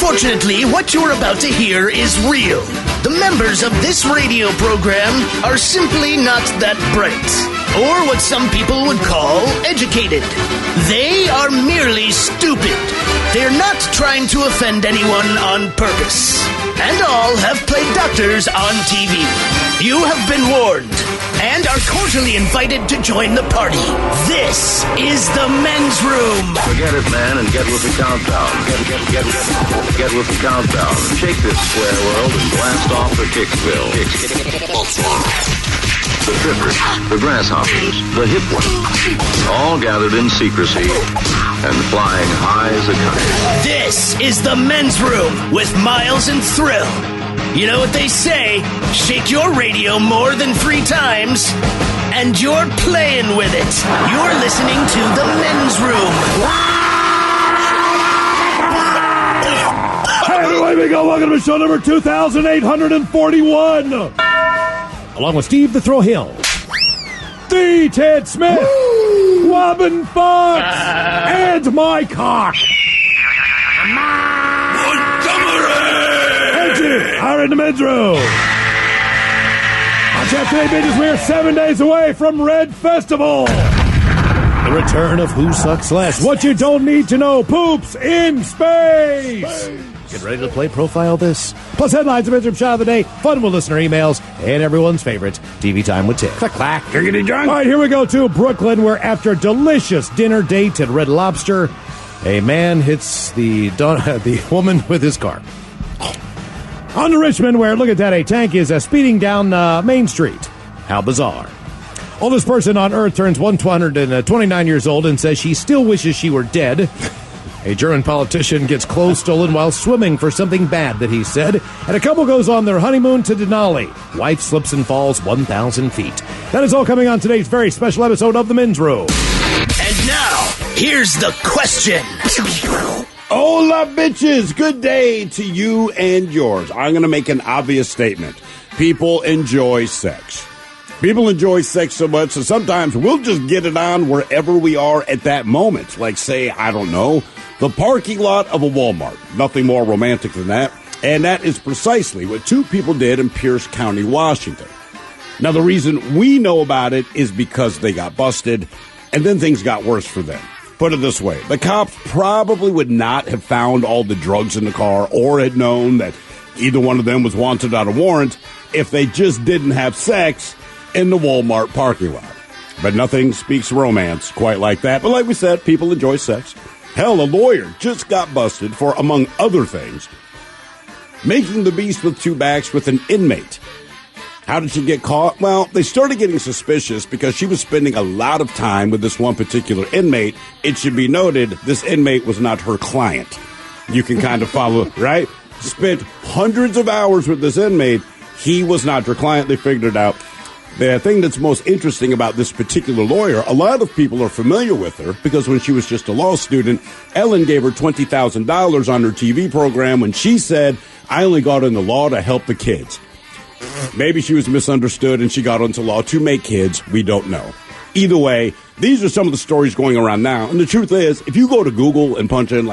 Unfortunately, what you're about to hear is real. The members of this radio program are simply not that bright, or what some people would call educated. They are merely stupid. They're not trying to offend anyone on purpose. And all have played doctors on TV. You have been warned and are cordially invited to join the party. This is the men's room. Forget it, man, and get with the countdown. Get with the countdown. Shake this square world and blast off for Kicksville. The trippers, the grasshoppers, the hip ones, all gathered in secrecy and flying high as a kite. This is the men's room with Miles and Thrill. You know what they say, shake your radio more than 3 times, and you're playing with it. You're listening to the men's room. Hey, away we go. Welcome to show number 2841. Along with Steve the Thrill Hill, the Ted Smith, Robin Fox, and my cock. And you are in the men's room. On chat today, bitches, we are 7 days away from Red Festival. The return of Who Sucks Less. What you don't need to know. Poops in space. Get ready to play Profile This. Plus headlines, a bedroom shot of the day, fun with listener emails, and everyone's favorite, TV Time with Ted. Clack, clack. Giggity drunk. All right, here we go to Brooklyn, where after a delicious dinner date at Red Lobster, a man hits the woman with his car. On to Richmond, where, look at that, a tank is speeding down Main Street. How bizarre. Oldest person on Earth turns 129 years old and says she still wishes she were dead. A German politician gets clothes stolen while swimming for something bad that he said. And a couple goes on their honeymoon to Denali. Wife slips and falls 1,000 feet. That is all coming on today's very special episode of The Men's Room. And now, here's the question. Hola, bitches. Good day to you and yours. I'm going to make an obvious statement. People enjoy sex. People enjoy sex so much that sometimes we'll just get it on wherever we are at that moment. Like, say, I don't know, the parking lot of a Walmart. Nothing more romantic than that. And that is precisely what 2 people did in Pierce County, Washington. Now, the reason we know about it is because they got busted, and then things got worse for them. Put it this way, the cops probably would not have found all the drugs in the car or had known that either one of them was wanted on a warrant if they just didn't have sex in the Walmart parking lot. But nothing speaks romance quite like that. But like we said, people enjoy sex. Hell, a lawyer just got busted for, among other things, making the beast with 2 backs with an inmate. How did she get caught? Well, they started getting suspicious because she was spending a lot of time with this one particular inmate. It should be noted, this inmate was not her client. You can kind of follow, right? Spent hundreds of hours with this inmate. He was not her client. They figured it out. The thing that's most interesting about this particular lawyer, a lot of people are familiar with her because when she was just a law student, Ellen gave her $20,000 on her TV program when she said, I only got into law to help the kids. Maybe she was misunderstood and she got into law to make kids. We don't know. Either way, these are some of the stories going around now. And the truth is, if you go to Google and punch in,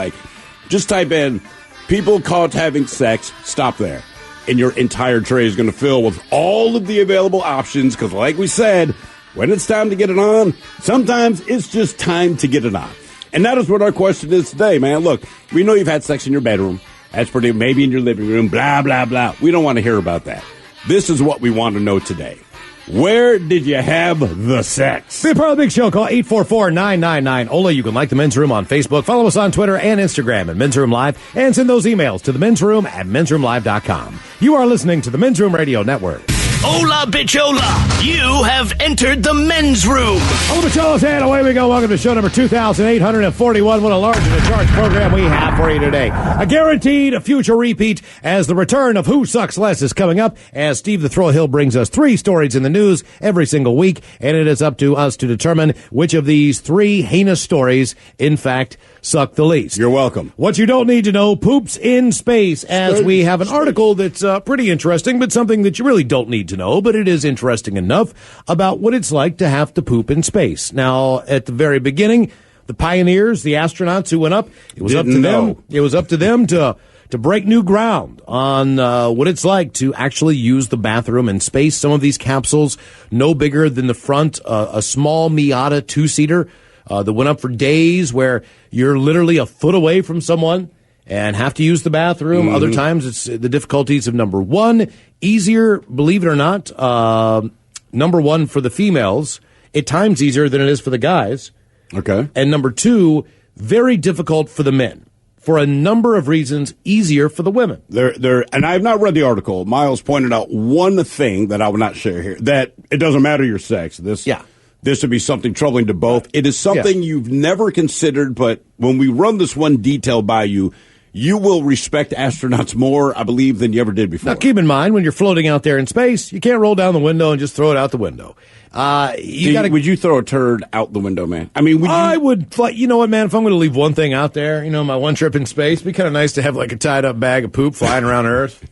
just type in people caught having sex, stop there. And your entire tray is going to fill with all of the available options because, like we said, when it's time to get it on, sometimes it's just time to get it on. And that is what our question is today, man. Look, we know you've had sex in your bedroom. That's pretty, maybe in your living room, blah, blah, blah. We don't want to hear about that. This is what we want to know today. Where did you have the sex? Be a part of the big show. Call 844-999-OLA. You can like The Men's Room on Facebook. Follow us on Twitter and Instagram at Men's Room Live. And send those emails to themensroom@mensroomlive.com. You are listening to the Men's Room Radio Network. Hola, bichola. You have entered the men's room. Hola, bicholas, and away we go. Welcome to show number 2841. What a large and a charged program we have for you today. A guaranteed future repeat as the return of Who Sucks Less is coming up as Steve the Thrill Hill brings us 3 stories in the news every single week, and it is up to us to determine which of these 3 heinous stories, in fact, suck the least. You're welcome. What you don't need to know, poops in space, as we have an article that's pretty interesting, but something that you really don't need to know, but it is interesting enough about what it's like to have to poop in space. Now, at the very beginning, the pioneers, the astronauts who went up, it was up to them. It was up to them to to break new ground on what it's like to actually use the bathroom in space. Some of these capsules no bigger than the front, a small Miata 2-seater that went up for days where you're literally a foot away from someone and have to use the bathroom. Other times it's the difficulties of number one, easier, believe it or not, number one for the females, at times easier than it is for the guys. Okay. And number two, very difficult for the men. For a number of reasons, easier for the women. And I have not read the article. Miles pointed out one thing that I will not share here, that it doesn't matter your sex. This would be something troubling to both. It is something you've never considered, but when we run this one detail by you, you will respect astronauts more, I believe, than you ever did before. Now, keep in mind, when you're floating out there in space, you can't roll down the window and just throw it out the window. Would you throw a turd out the window, man? I mean, I would. You know what, man? If I'm going to leave one thing out there, my one trip in space, it'd be kind of nice to have like a tied up bag of poop flying around Earth.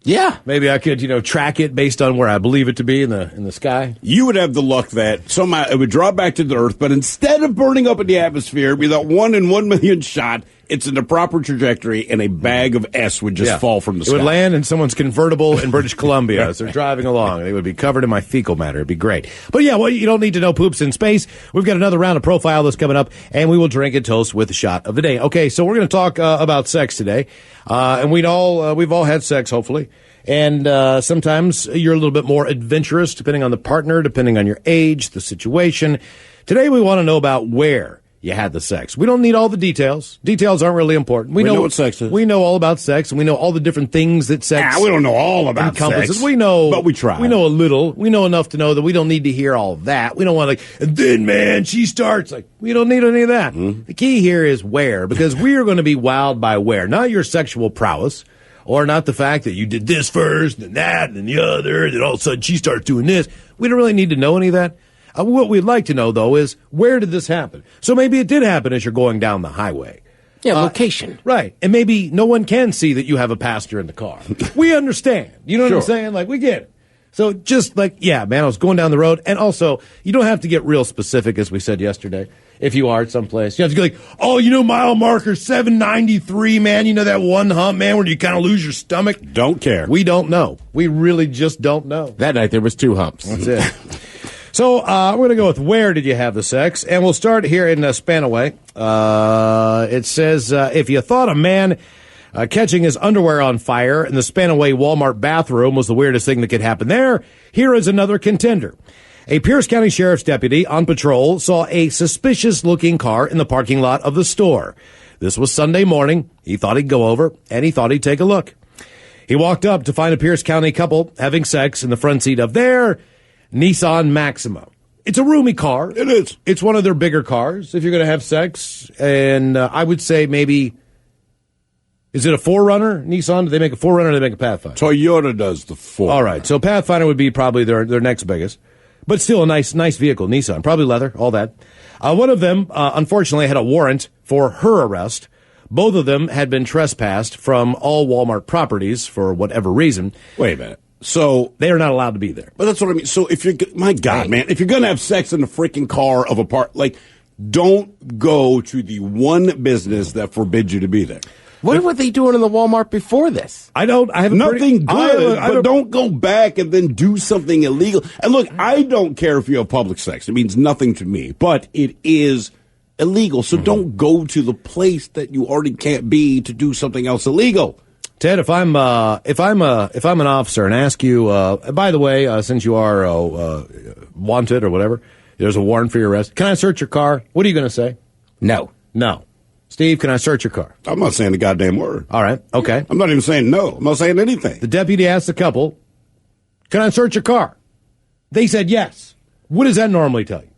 Yeah. Maybe I could, track it based on where I believe it to be in the sky. You would have the luck that somehow it would drop back to the Earth, but instead of burning up in the atmosphere, it'd be that 1 in 1 million shot. It's in the proper trajectory, and a bag of S would just fall from the sky. It would land in someone's convertible in British Columbia as they're driving along. They would be covered in my fecal matter. It'd be great. But yeah, well, you don't need to know poops in space. We've got another round of Profile that's coming up, and we will drink and toast with the shot of the day. Okay, so we're going to talk about sex today, and we've all had sex, hopefully. And sometimes you're a little bit more adventurous, depending on the partner, depending on your age, the situation. Today we want to know about where you had the sex. We don't need all the details. Details aren't really important. We know what sex is. We know all about sex, and we know all the different things that sex we don't know all about encompasses. Sex. We know, but we try. We know a little. We know enough to know that we don't need to hear all of that. We don't want and then, man, she starts. We don't need any of that. The key here is where, because we are going to be wowed by where, not your sexual prowess, or not the fact that you did this first, and that, and the other, and then all of a sudden she starts doing this. We don't really need to know any of that. What we'd like to know, though, is where did this happen? So maybe it did happen as you're going down the highway. Yeah, location. Right. And maybe no one can see that you have a passenger in the car. We understand. You know what I'm saying? We get it. So just man, I was going down the road. And also, you don't have to get real specific, as we said yesterday, if you are at someplace. You have to go mile marker 793, man. You know that one hump, man, where you kind of lose your stomach? Don't care. We don't know. We really just don't know. That night there was 2 humps. That's it. So we're going to go with where did you have the sex? And we'll start here in Spanaway. It says, if you thought a man catching his underwear on fire in the Spanaway Walmart bathroom was the weirdest thing that could happen there, here is another contender. A Pierce County Sheriff's deputy on patrol saw a suspicious-looking car in the parking lot of the store. This was Sunday morning. He thought he'd go over, and he thought he'd take a look. He walked up to find a Pierce County couple having sex in the front seat of their Nissan Maxima. It's a roomy car. It is. It's one of their bigger cars if you're going to have sex. And I would say maybe, is it a 4Runner, Nissan? Do they make a 4Runner or do they make a Pathfinder? Toyota does the 4. All right. So Pathfinder would be probably their next biggest. But still a nice vehicle, Nissan. Probably leather, all that. One of them, unfortunately, had a warrant for her arrest. Both of them had been trespassed from all Walmart properties for whatever reason. Wait a minute. So they are not allowed to be there. But that's what I mean. So if you're, my God, man, if you're going to have sex in the freaking car of a part, don't go to the one business that forbids you to be there. What were they doing in the Walmart before this? I have nothing good, but don't go back and then do something illegal. And look, I don't care if you have public sex. It means nothing to me, but it is illegal. So don't go to the place that you already can't be to do something else illegal. Ted, if I'm an officer and ask you, by the way, since you are wanted or whatever, there's a warrant for your arrest. Can I search your car? What are you going to say? No. Steve, can I search your car? I'm not saying a goddamn word. All right. Okay. I'm not even saying no. I'm not saying anything. The deputy asked the couple, "Can I search your car?" They said yes. What does that normally tell you?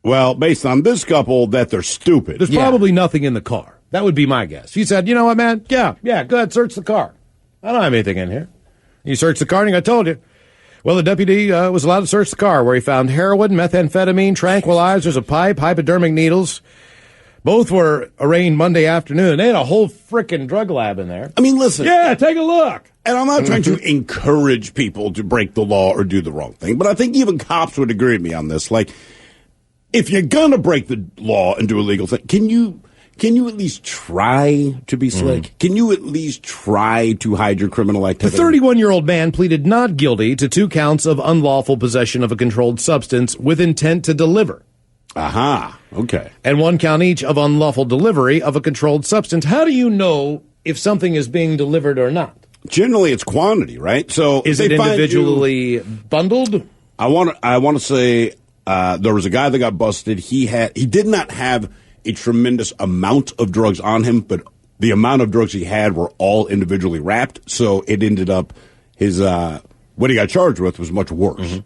Well, based on this couple, that they're stupid. There's probably nothing in the car. That would be my guess. He said, "You know what, man? Yeah, go ahead, search the car. I don't have anything in here." You search the car, and I told you. Well, the deputy was allowed to search the car, where he found heroin, methamphetamine, tranquilizers, a pipe, hypodermic needles. Both were arraigned Monday afternoon. They had a whole frickin' drug lab in there. I mean, listen. Yeah, take a look. And I'm not trying to encourage people to break the law or do the wrong thing, but I think even cops would agree with me on this. If you're going to break the law and do a legal thing, can you can you at least try to be slick? Can you at least try to hide your criminal The activity? 31-year-old man pleaded not guilty to 2 counts of unlawful possession of a controlled substance with intent to deliver, Aha. Okay. and 1 count each of unlawful delivery of a controlled substance. How do you know if something is being delivered or not? Generally, it's quantity, right? So Is if it they find individually bundled? I want to say there was a guy that got busted. He did not have a tremendous amount of drugs on him, but the amount of drugs he had were all individually wrapped. So it ended up his what he got charged with was much worse.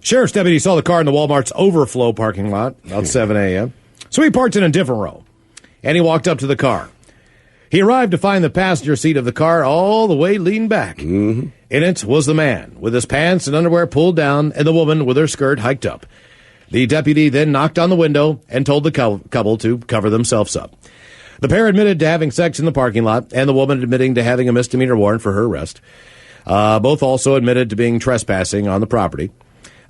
Sheriff's deputy saw the car in the Walmart's overflow parking lot about 7 a.m. So he parked in a different row, and he walked up to the car. He arrived to find the passenger seat of the car all the way leaned back. In it was the man with his pants and underwear pulled down and the woman with her skirt hiked up. The deputy then knocked on the window and told the couple to cover themselves up. The pair admitted to having sex in the parking lot, and the woman admitting to having a misdemeanor warrant for her arrest. Both also admitted to being trespassing on the property.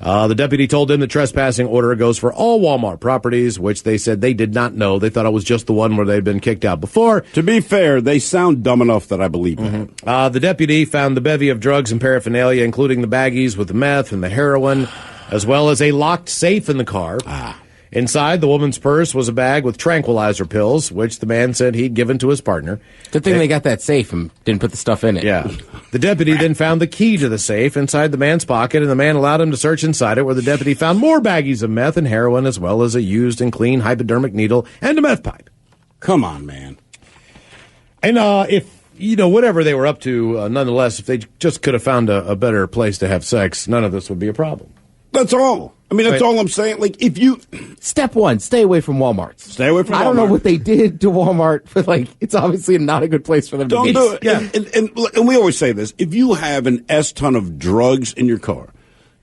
The deputy told them the trespassing order goes for all Walmart properties, which they said they did not know. They thought it was just the one where they'd been kicked out before. To be fair, they sound dumb enough that I believe that. The deputy found the bevy of drugs and paraphernalia, including the baggies with the meth and the heroin, as well as a locked safe in the car. Inside, the woman's purse was a bag with tranquilizer pills, which the man said he'd given to his partner. Good thing they got that safe and didn't put the stuff in it. Yeah. The deputy then found the key to the safe inside the man's pocket, and the man allowed him to search inside it, where the deputy found more baggies of meth and heroin, as well as a used and clean hypodermic needle and a meth pipe. Come on, man. And if, whatever they were up to, nonetheless, if they just could have found a better place to have sex, none of this would be a problem. That's all. I mean, that's all I'm saying. Like, if you Step 1, stay away from Walmarts. stay away from I don't know Walmart. what they did to Walmart, but it's obviously not a good place for them Don't to be. do it. Yeah. And we always say this. If you have an S-ton of drugs in your car,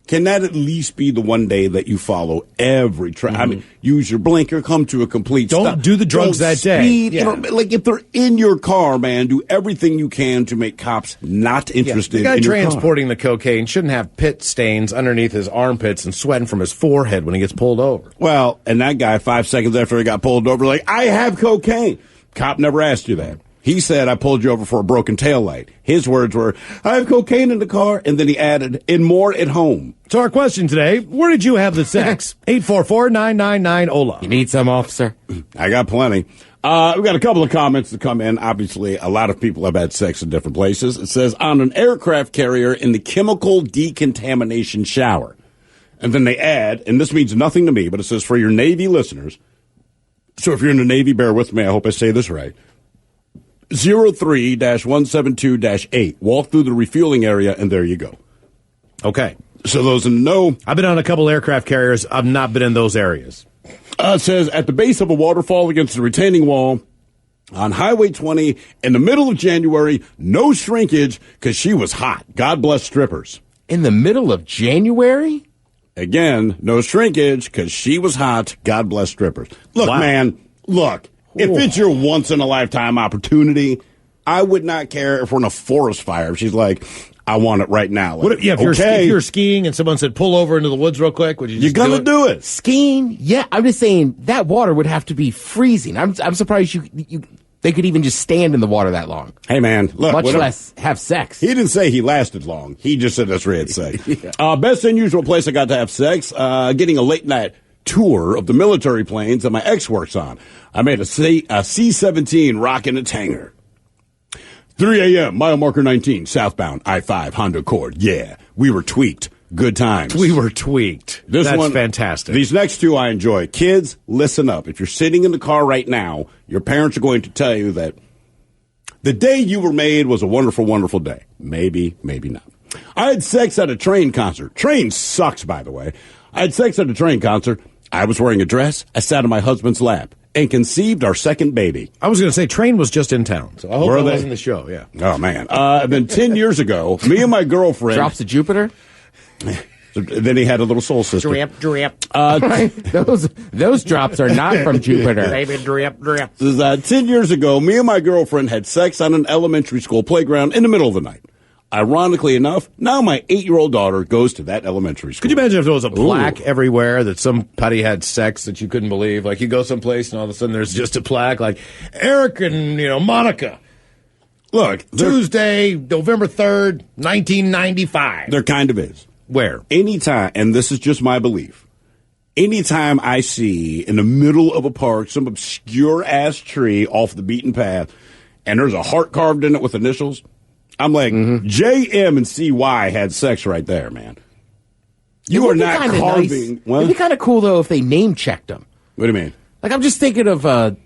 can that at least be the one day that you follow every I mean, use your blinker, come to a complete Don't stop. do the drugs Don't that day. speed. Yeah. Like, if they're in your car, man, do everything you can to make cops not interested The guy in your car. transporting the cocaine shouldn't have pit stains underneath his armpits and sweating from his forehead when he gets pulled over. Well, and that guy, 5 seconds after he got pulled over, I have cocaine. Cop never asked you that. He said, I pulled you over for a broken taillight. His words were, I have cocaine in the car, and then he added, and more at home. So our question today, where did you have the sex? 844-999-OLA. You need some, officer? I got plenty. We've got a couple of comments that come in. Obviously, a lot of people have had sex in different places. It says, on an aircraft carrier in the chemical decontamination shower. And then they add, and this means nothing to me, but it says, for your Navy listeners, so if you're in the Navy, bear with me, I hope I say this right. 03-172-8. Walk through the refueling area, and there you go. Okay. So those in the know. I've been on a couple aircraft carriers. I've not been in those areas. It says, at the base of a waterfall against the retaining wall on Highway 20 in the middle of January, no shrinkage because she was hot. God bless strippers. In the middle of January? Again, no shrinkage because she was hot. God bless strippers. Look, Wow. man, look. If it's your once-in-a-lifetime opportunity, I would not care if we're in a forest fire. If she's like, I want it right now. What if, if you're skiing and someone said, pull over into the woods real quick, would you just You're going to do it. Skiing? Yeah, I'm just saying that water would have to be freezing. I'm surprised they could even just stand in the water that long. Hey, man, look. Much whatever. less have sex. He didn't say he lasted long. He just said that's where he had sex. Best unusual place I got to have sex, getting a late-night tour of the military planes that my ex works on. I made a C-17 rocking its hangar. 3 a.m., mile marker 19, southbound, I-5, Honda Accord. Yeah, we were tweaked. Good times. We were tweaked. This That's one, fantastic. These next two I enjoy. Kids, listen up. If you're sitting in the car right now, your parents are going to tell you that the day you were made was a wonderful, wonderful day. Maybe, maybe not. I had sex at a Train concert. Train sucks, by the way. I had sex at a Train concert. I was wearing a dress. I sat on my husband's lap and conceived our second baby. I was going to say, Train was just in town, so I hope Were that they? wasn't the show, yeah. Oh, man. Then 10 years ago, me and my girlfriend... Drops of Jupiter? Then he had a little soul sister. Drip. Those drops are not from Jupiter. Baby, drip. This is, 10 years ago, me and my girlfriend had sex on an elementary school playground in the middle of the night. Ironically enough, now my 8-year-old daughter goes to that elementary school. Could you imagine if there was a plaque everywhere that somebody had sex that you couldn't believe? Like, you go someplace and all of a sudden there's just a plaque like, Eric and, Monica. Look, Tuesday, November 3rd, 1995. there kind of is. Where? Anytime, and this is just my belief, anytime I see in the middle of a park some obscure-ass tree off the beaten path and there's a heart carved in it with initials, I'm like, J, M, and CY had sex right there, man. You are not carving. Nice. It'd be kind of cool, though, if they name-checked them. What do you mean? Like, I'm just thinking of, I'm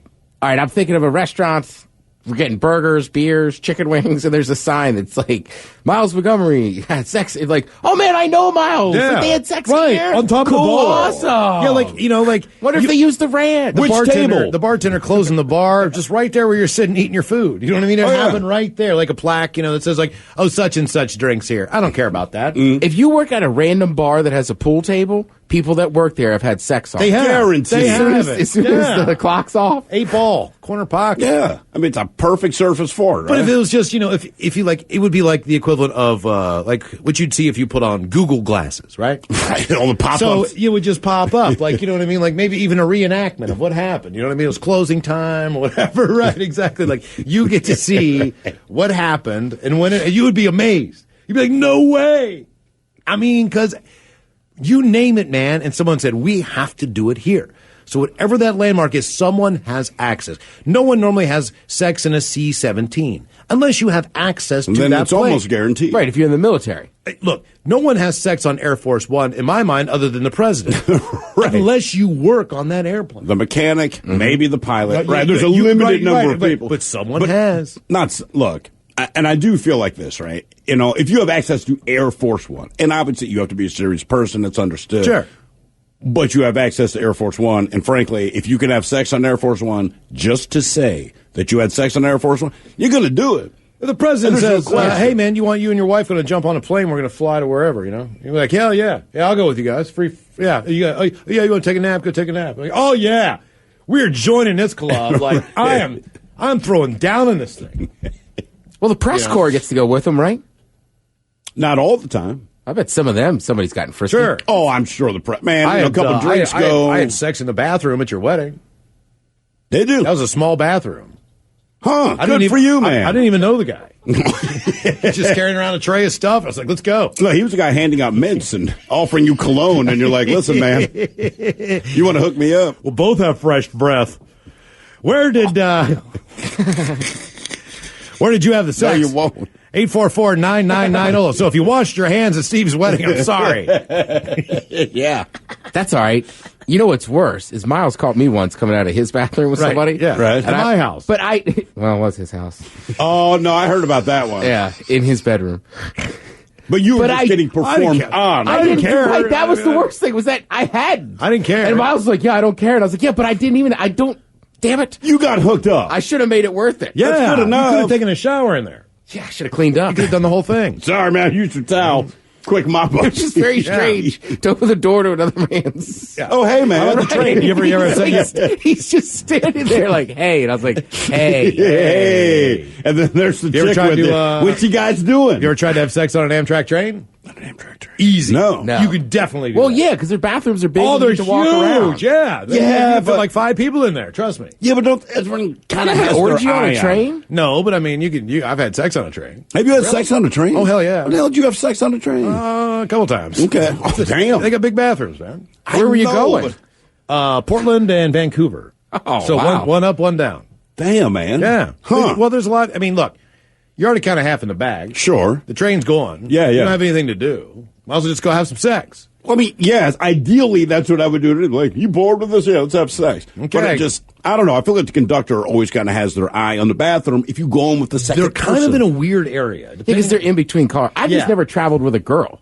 thinking of a restaurant. We're getting burgers, beers, chicken wings, and there's a sign that's like, Miles Montgomery had sex. It's like, oh, man, I know Miles. Yeah. Like, they had sex right. here. On top cool. of the bar. Awesome. Yeah, what if they used the ranch? The bartender closing the bar, just right there where you're sitting eating your food. You know what I mean? It happened right there, like a plaque, that says like, oh, such and such drinks here. I don't care about that. If you work at a random bar that has a pool table, people that work there have had sex on They it. have. Guaranteed. They have it. As soon as the clock's off. 8 ball, corner pocket. Yeah. I mean, it's a perfect surface for it, right? But if it was just, if you like, it would be like the equivalent of, like what you'd see if you put on Google glasses, right? Right, all the pop-ups. So it would just pop up, like, you know what I mean? Like maybe even a reenactment of what happened. You know what I mean? It was closing time or whatever, right? Exactly. Like you get to see what happened, and you would be amazed. You'd be like, no way. I mean, because you name it, man, and someone said, we have to do it here. So whatever that landmark is, someone has access. No one normally has sex in a C-17 unless you have access to then that it's plane. almost guaranteed. Right, if you're in the military. Look, no one has sex on Air Force One, in my mind, other than the president. Right. Unless you work on that airplane. The mechanic, maybe the pilot. Right, There's a limited number of people. But someone has. Look, and I do feel like this, right? If you have access to Air Force One, and obviously you have to be a serious person that's understood. Sure. But you have access to Air Force One, and frankly, if you can have sex on Air Force One just to say that you had sex on Air Force One, you're going to do it. The president And there's says, no question. hey, man, you and your wife going to jump on a plane? We're going to fly to wherever, You're like, hell yeah. Yeah, I'll go with you guys. Free. Yeah. You want to take a nap? Go take a nap. Like, oh, yeah. We're joining this club. Like, I'm throwing down in this thing. Well, the press corps gets to go with them, right? Not all the time. I bet somebody's gotten frisky. Sure. Oh, I'm sure a couple drinks I go. had sex in the bathroom at your wedding. They do. That was a small bathroom. Huh. I Good didn't for even, you, man. I didn't even know the guy. Just carrying around a tray of stuff. I was like, let's go. Look, he was the guy handing out mints and offering you cologne, and you're like, listen, man, you want to hook me up? We'll both have fresh breath. Where did you have the sex? No, you won't. 844-9990. So if you washed your hands at Steve's wedding, I'm sorry. Yeah. That's all right. You know what's worse is Miles caught me once coming out of his bathroom with Right, somebody. yeah. Right. At my house. But it was his house. Oh, no, I heard about that one. Yeah, in his bedroom. But you were But just getting performed care. on. I didn't care. Right, that was the worst thing, was that I hadn't. I didn't care. And Miles was like, yeah, I don't care. And I was like, yeah, but damn it. You got hooked up. I should have made it worth it. Yeah, That's good enough. You could have taken a shower in there. Yeah, I should have cleaned up. You could have done the whole thing. Sorry, man. Use your towel. Quick mop up. It's just very strange to open the door to another man's. Yeah. Oh, hey, man. I like the train. You ever say He's just standing there like, hey. And I was like, hey. Hey. And then there's the You ever chick tried with to, it. What you guys doing? You ever tried to have sex on an Amtrak train? on an Amtrak train. Easy. No. You could definitely do Well, that. yeah, because their bathrooms are big. Oh, and they're you need to walk around. huge. Yeah. Yeah, You can fit but- like 5 people in there. Trust me. Yeah, but don't everyone kind of Have has an their orgy on eye a train? No, but I mean, I've had sex on a train. Have you had sex on a train? Oh, hell yeah. When the hell did you have sex on a train? A couple times. Okay. Oh, damn. They got big bathrooms, man. Where were you going? Portland and Vancouver. Oh, so wow. one up, one down. Damn, man. Yeah. Huh. Well, there's a lot. I mean, look, you're already kind of half in the bag. Sure. The train's gone. Yeah, You yeah. don't have anything to do. Might as well just go have some sex. I mean, yes, ideally that's what I would do. Like, you bored with this? Yeah, let's have sex. Okay. But it just, I don't know. I feel like the conductor always kind of has their eye on the bathroom if you go in with the second They're kind person. of in a weird area. Because they're in between cars. I've Yeah. just never traveled with a girl.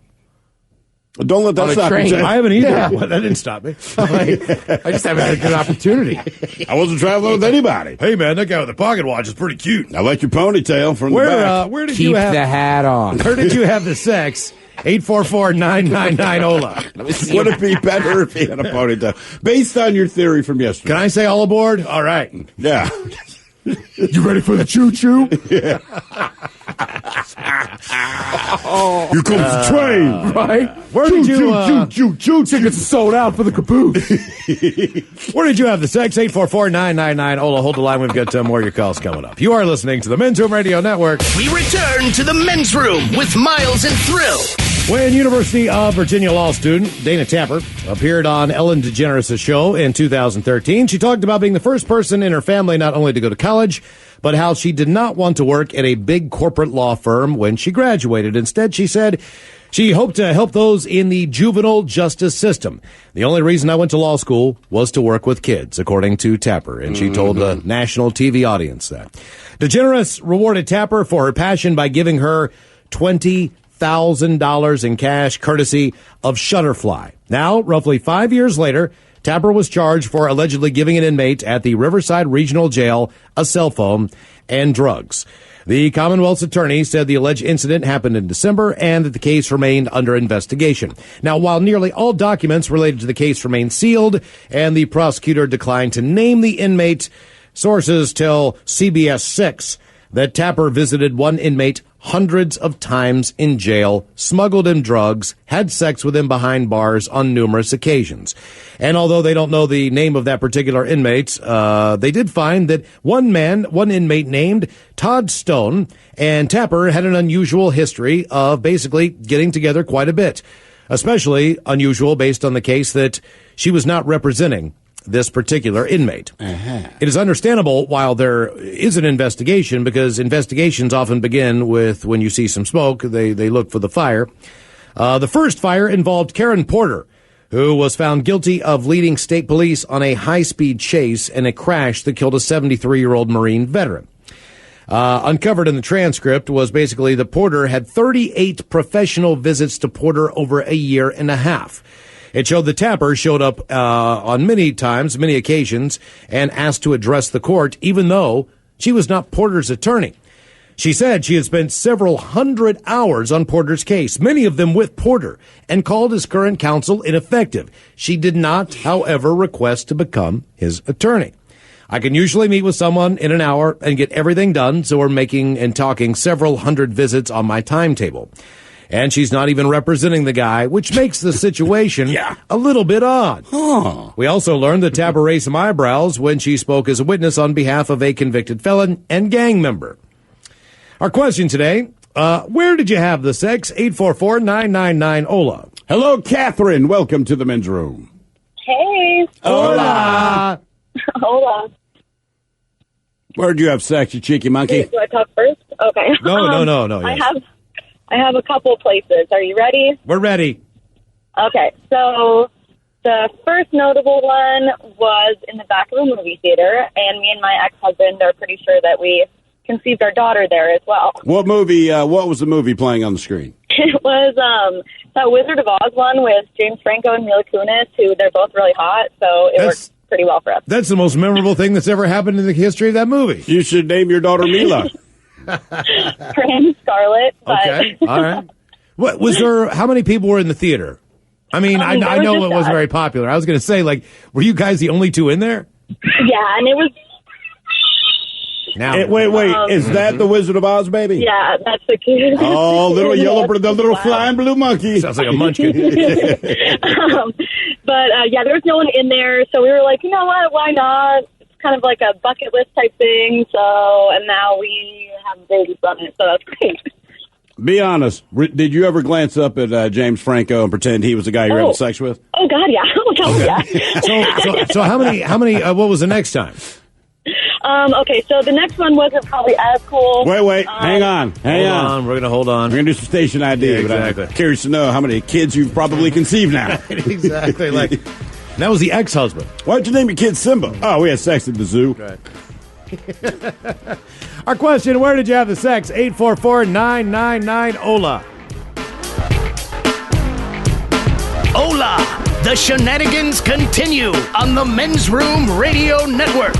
Don't let that on a stop you. train. Jay. I haven't either. Yeah. Well, that didn't stop me. I just haven't had a good opportunity. I wasn't traveling with anybody. Hey, man, that guy with the pocket watch is pretty cute. I like your ponytail from the back. Where did Keep you have the hat on. Where did you have the sex? 844-999-OLA. Would it be better if he had a ponytail? Based on your theory from yesterday. Can I say all aboard? All right. Yeah. You ready for the choo-choo? Here comes the train. Right? Where did you... Choo. Tickets are sold out for the caboose. Where did you have the sex? 844-999. Ola, hold the line. We've got more of your calls coming up. You are listening to the Men's Room Radio Network. We return to the men's room with Miles and Thrill. When University of Virginia law student Dana Tapper appeared on Ellen DeGeneres' show in 2013, she talked about being the first person in her family not only to go to college, but how she did not want to work at a big corporate law firm when she graduated. Instead, she said she hoped to help those in the juvenile justice system. The only reason I went to law school was to work with kids, according to Tapper, and she told a national TV audience that. DeGeneres rewarded Tapper for her passion by giving her $20,000 in cash, courtesy of Shutterfly. Now, roughly 5 years later, Tapper was charged for allegedly giving an inmate at the Riverside Regional Jail a cell phone and drugs. The Commonwealth's attorney said the alleged incident happened in December and that the case remained under investigation. Now, while nearly all documents related to the case remain sealed and the prosecutor declined to name the inmate, sources tell CBS 6 that Tapper visited one inmate hundreds of times in jail, smuggled him drugs, had sex with him behind bars on numerous occasions. And although they don't know the name of that particular inmate, they did find that one inmate named Todd Stone and Tapper had an unusual history of basically getting together quite a bit, especially unusual based on the case that she was not representing this particular inmate. It is understandable while there is an investigation, because investigations often begin with when you see some smoke, they look for the fire. The first fire involved Karen Porter, who was found guilty of leading state police on a high-speed chase in a crash that killed a 73-year-old Marine veteran. Uncovered in the transcript was basically that Porter had 38 professional visits to Porter over a year and a half. It showed that Tapper showed up on many occasions, and asked to address the court, even though she was not Porter's attorney. She said she had spent several hundred hours on Porter's case, many of them with Porter, and called his current counsel ineffective. She did not, however, request to become his attorney. I can usually meet with someone in an hour and get everything done, so we're making and talking several hundred visits on my timetable. And she's not even representing the guy, which makes the situation a little bit odd. We also learned that Tapper raised some eyebrows when she spoke as a witness on behalf of a convicted felon and gang member. Our question today, where did you have the sex? 844-999-OLA. Hello, Catherine. Welcome to the men's room. Hey. Hola. Hola. Where'd you have sex, you cheeky monkey? Do I talk first? Okay. No. Yes. I have a couple places. Are you ready? We're ready. Okay. So the first notable one was in the back of a movie theater, and me and my ex-husband are pretty sure that we conceived our daughter there as well. What movie? What was the movie playing on the screen? It was that Wizard of Oz one with James Franco and Mila Kunis, who they're both really hot, so it worked pretty well for us. That's the most memorable thing that's ever happened in the history of that movie. You should name your daughter Mila. Her name's Scarlett. Okay, all right. What was there? How many people were in the theater? I mean, I know it wasn't very popular. I was going to say, like, were you guys the only two in there? Yeah, and it was. Now, wait, is that the Wizard of Oz, baby? Yeah, that's the kid. Oh, little the little flying blue monkey. Sounds like a munchkin. But there was no one in there, so we were like, you know what? Why not? It's kind of like a bucket list type thing. So, and now we have a baby from it, so that's great. Be honest. Did you ever glance up at James Franco and pretend he was the guy you were having sex with? Oh God, yeah. Yeah. So how many? What was the next time? Okay, so the next one wasn't probably as cool. Wait, hang on. We're gonna hold on. We're gonna do some station ID. Yeah, exactly. But I'm curious to know how many kids you've probably conceived now. Exactly. Like that was the ex-husband. Why'd you name your kid Simba? Oh, we had sex at the zoo. Right. Our question: where did you have the sex? 844-999-OLA. Hola! The shenanigans continue on the Men's Room Radio Network.